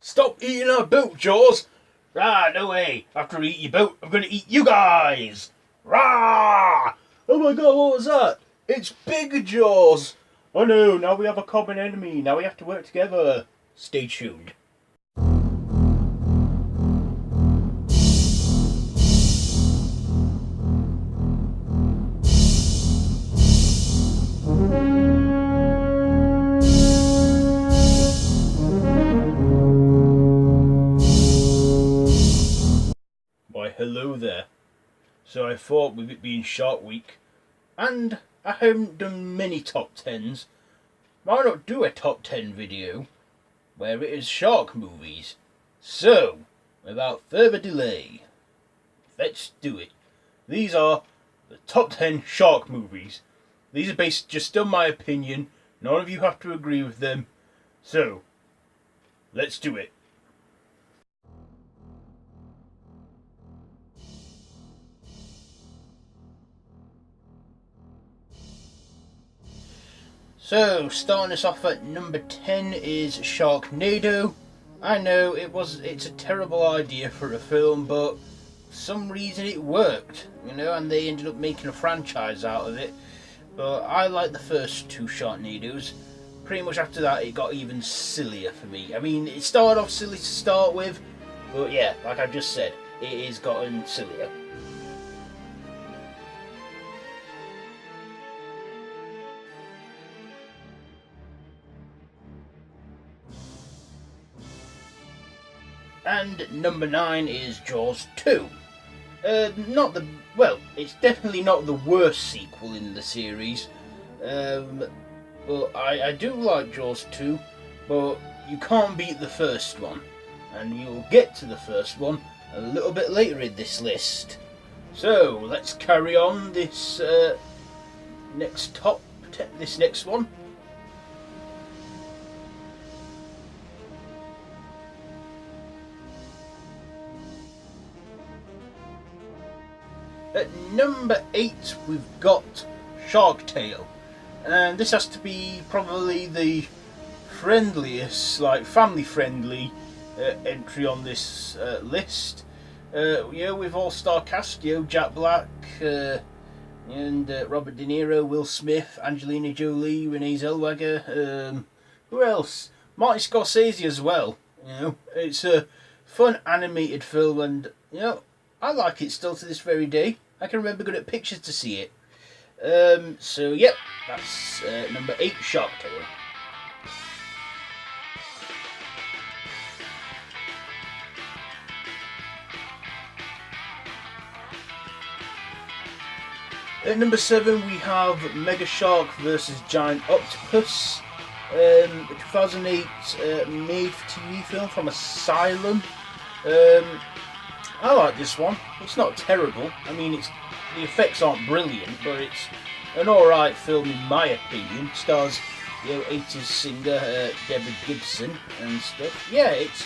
Stop eating our boat, Jaws! Rah, no way! After I eat your boat, I'm gonna eat you guys! Rah! Oh my god, what was that? It's Big Jaws! Oh no, now we have a common enemy. Now we have to work together. Stay tuned. Why, hello there. So I thought, with it being Shark Week, and I haven't done many top 10s, why not do a top 10 video where it is shark movies? So, without further delay, let's do it. These are the top 10 shark movies. These are based just on my opinion. None of you have to agree with them. So, let's do it. So, starting us off at number 10 is Sharknado. I know it's a terrible idea for a film, but for some reason it worked, and they ended up making a franchise out of it. But I like the first two Sharknadoes. Pretty much after that it got even sillier for me. I mean, it started off silly to start with, but yeah, like I just said, it has gotten sillier. And number 9 is Jaws 2. It's definitely not the worst sequel in the series. But I do like Jaws 2, but you can't beat the first one. And you'll get to the first one a little bit later in this list. So, let's carry on this this next one. At number 8 we've got Shark Tale, and this has to be probably the friendliest, family friendly entry on this list. With all-star cast, Jack Black and Robert De Niro, Will Smith, Angelina Jolie, Renee Zellweger, who else? Martin Scorsese as well. It's a fun animated film, and I like it still to this very day. I can remember going at pictures to see it. Yep, that's number 8, Shark Tale. At number 7 we have Mega Shark vs Giant Octopus, a 2008 made-for-TV film from Asylum. I like this one. It's not terrible. I mean, the effects aren't brilliant, but it's an alright film in my opinion. It stars 80s singer Deborah Gibson and stuff. Yeah, it's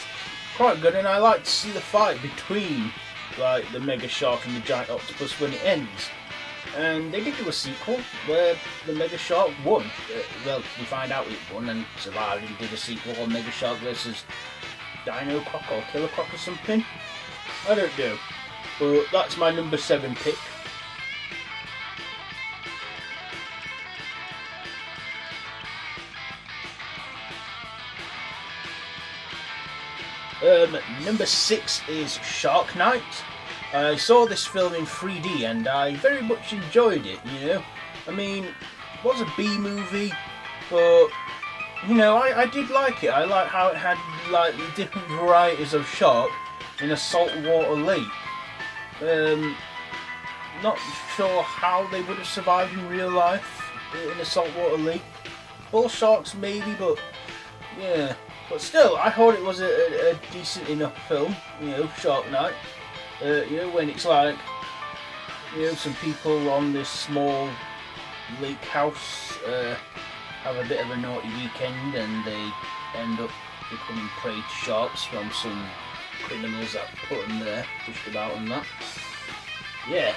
quite good, and I like to see the fight between the Mega Shark and the Giant Octopus when it ends. And they did do a sequel where the Mega Shark won. We find out it won and survived, and did a sequel on Mega Shark versus Dino Croc or Killer Croc or something. I don't know, but that's my number 7 pick. Number 6 is Shark Night. I saw this film in 3D and I very much enjoyed it, I mean, it was a B movie, but, I did like it. I liked how it had, the different varieties of shark in a saltwater lake. Not sure how they would have survived in real life in a saltwater lake. Bull sharks maybe, but yeah. But still, I thought it was a decent enough film, Shark Night. When it's some people on this small lake house have a bit of a naughty weekend and they end up becoming prey to sharks from some criminals that put them there, pushed about and that. Yeah.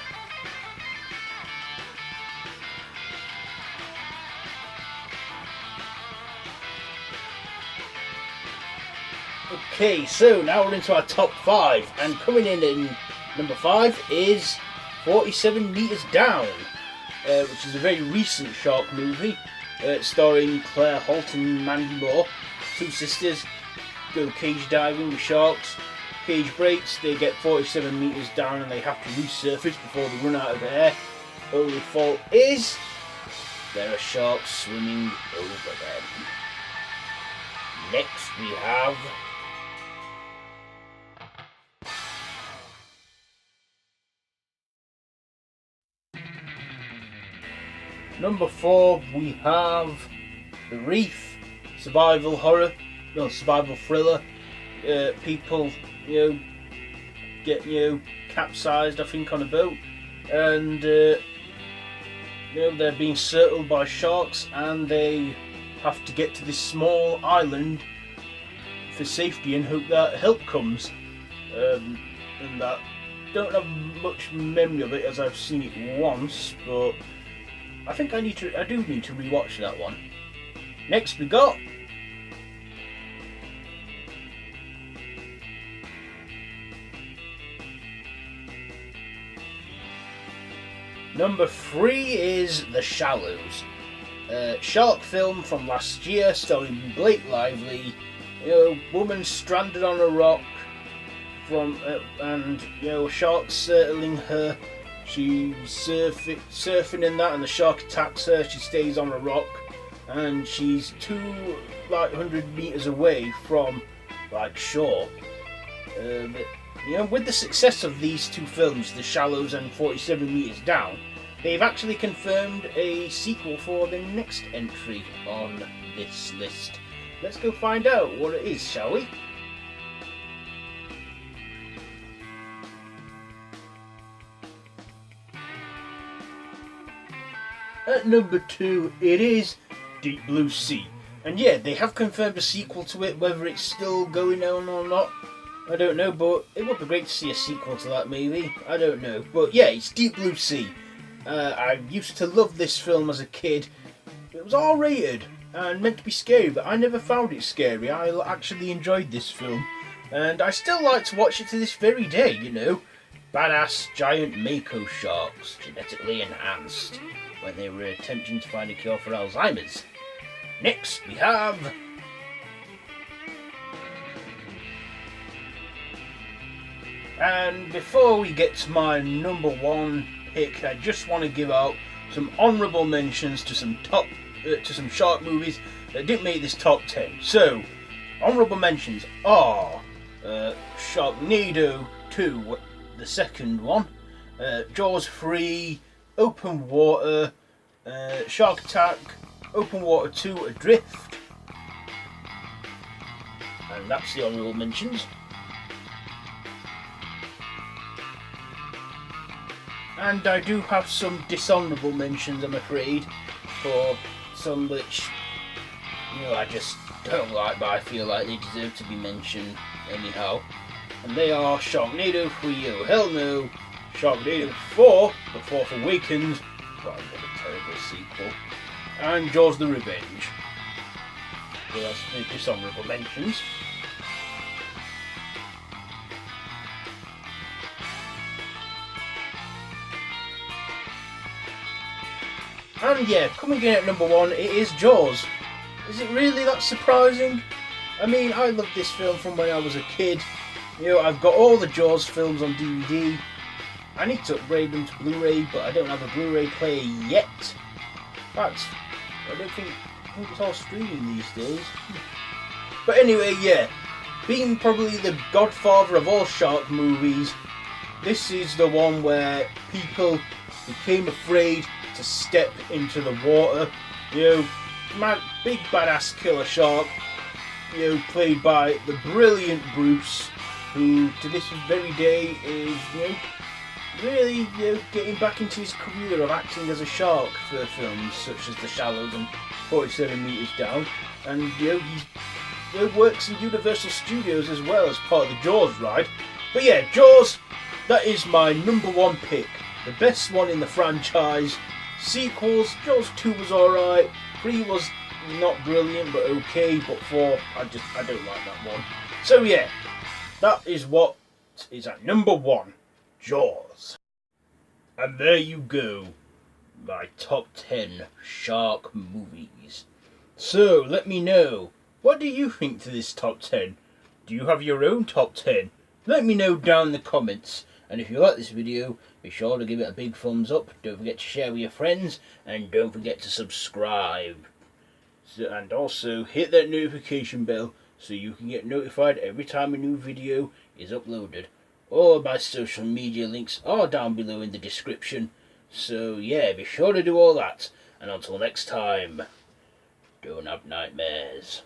Okay, so now we're into our top 5, and coming in number 5 is 47 Meters Down, which is a very recent shark movie, starring Claire Holt and Mandy Moore, two sisters go cage diving with sharks. Cage breaks, they get 47 meters down and they have to resurface before they run out of air. Only fault is there are sharks swimming over them. Next we have number 4, we have The Reef, survival thriller. People, get capsized, I think, on a boat, and they're being circled by sharks, and they have to get to this small island for safety and hope that help comes. And that don't have much memory of it as I've seen it once, but I think I do need to rewatch that one. Next we got number 3 is The Shallows, shark film from last year starring Blake Lively. Woman stranded on a rock and sharks circling her. She's surfing in that, and the shark attacks her. She stays on a rock, and she's 200 meters away from shore. With the success of these two films, The Shallows and 47 Meters Down, they've actually confirmed a sequel for the next entry on this list. Let's go find out what it is, shall we? At number 2, it is Deep Blue Sea. And yeah, they have confirmed a sequel to it. Whether it's still going on or not, I don't know, but it would be great to see a sequel to that maybe. I don't know. But yeah, it's Deep Blue Sea. I used to love this film as a kid. It was R-rated and meant to be scary, but I never found it scary. I actually enjoyed this film. And I still like to watch it to this very day, Badass giant mako sharks, genetically enhanced, when they were attempting to find a cure for Alzheimer's. Next we have and before we get to my number 1 pick, I just want to give out some honourable mentions to some shark movies that didn't make this top 10. So, honourable mentions are Sharknado 2, the second one, Jaws 3, Open Water, Shark Attack, Open Water 2, Adrift, and that's the honourable mentions. And I do have some dishonourable mentions, I'm afraid, for some which, I just don't like, but I feel like they deserve to be mentioned anyhow. And they are Sharknado 3, Oh Hell No, Sharknado 4, The Fourth Awakens, what a terrible sequel, and Jaws the Revenge. So that's the dishonourable mentions. And yeah, coming in at number 1, it is Jaws. Is it really that surprising? I mean, I loved this film from when I was a kid. I've got all the Jaws films on DVD. I need to upgrade them to Blu-ray, but I don't have a Blu-ray player yet. In fact, I think it's all streaming these days. But anyway, yeah, being probably the godfather of all shark movies, this is the one where people became afraid to step into the water. Big badass killer shark, played by the brilliant Bruce, who to this very day is, really, getting back into his career of acting as a shark for films such as The Shallows and 47 Meters Down, and he works in Universal Studios as well as part of the Jaws ride. But yeah, Jaws, that is my number 1 pick, the best one in the franchise. Sequels, Jaws 2 was alright, 3 was not brilliant but okay, but 4, I don't like that one. So yeah, that is what is at number 1, Jaws. And there you go, my top 10 shark movies. So let me know, what do you think to this top 10? Do you have your own top 10? Let me know down in the comments. And if you like this video, be sure to give it a big thumbs up. Don't forget to share with your friends. And don't forget to subscribe. And also hit that notification bell so you can get notified every time a new video is uploaded. All my social media links are down below in the description. So yeah, be sure to do all that. And until next time, don't have nightmares.